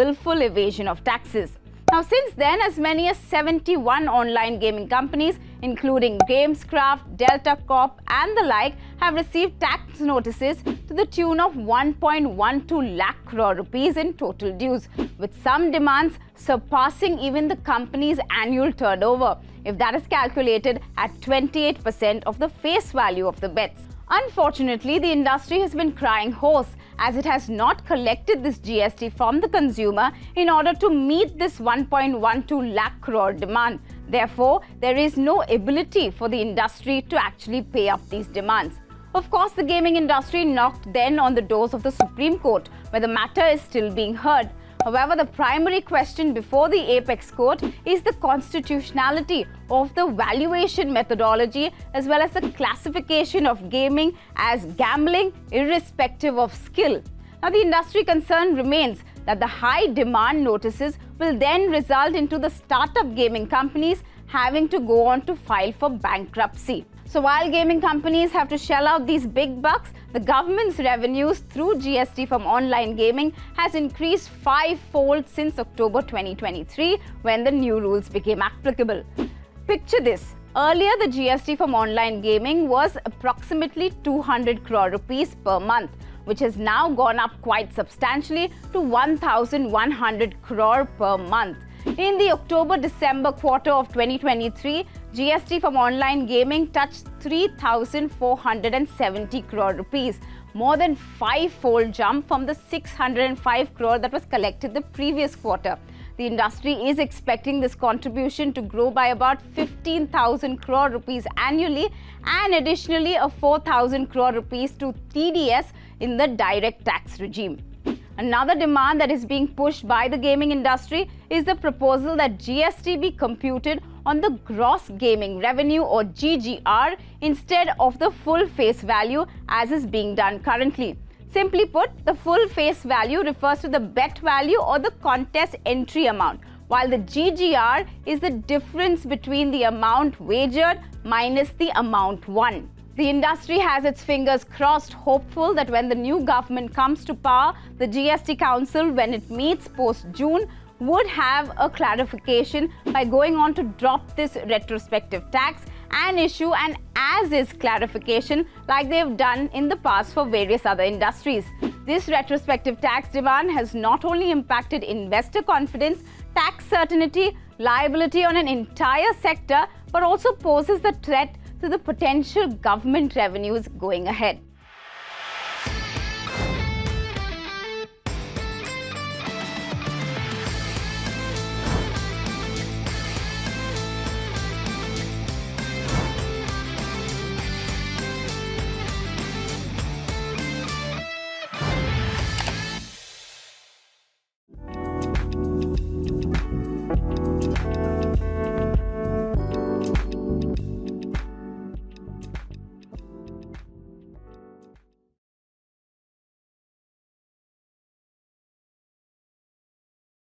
willful evasion of taxes. Now, since then, as many as 71 online gaming companies, including Gamescraft, Delta Corp and the like, have received tax notices to the tune of 1.12 lakh crore rupees in total dues, with some demands surpassing even the company's annual turnover, if that is calculated at 28% of the face value of the bets. Unfortunately, the industry has been crying hoarse as it has not collected this GST from the consumer in order to meet this 1.12 lakh crore demand. Therefore, there is no ability for the industry to actually pay up these demands. Of course, the gaming industry knocked then on the doors of the Supreme Court, where the matter is still being heard. However, the primary question before the Apex Court is the constitutionality of the valuation methodology as well as the classification of gaming as gambling irrespective of skill. Now, the industry concern remains that the high demand notices will then result into the startup gaming companies having to go on to file for bankruptcy. So while gaming companies have to shell out these big bucks, the government's revenues through GST from online gaming has increased five-fold since October 2023 when the new rules became applicable. Picture this. Earlier, the GST from online gaming was approximately 200 crore rupees per month, which has now gone up quite substantially to 1,100 crore per month. In the October-December quarter of 2023, GST from online gaming touched 3,470 crore rupees, more than five-fold jump from the 605 crore that was collected the previous quarter. The industry is expecting this contribution to grow by about 15,000 crore rupees annually and additionally a 4,000 crore rupees to TDS in the direct tax regime. Another demand that is being pushed by the gaming industry is the proposal that GST be computed on the gross gaming revenue or GGR instead of the full face value as is being done currently. Simply put, the full face value refers to the bet value or the contest entry amount, while the GGR is the difference between the amount wagered minus the amount won. The industry has its fingers crossed, hopeful that when the new government comes to power, the GST Council, when it meets post-June, would have a clarification by going on to drop this retrospective tax and issue an as-is clarification like they've done in the past for various other industries. This retrospective tax demand has not only impacted investor confidence, tax certainty, liability on an entire sector, but also poses the threat to the potential government revenues going ahead.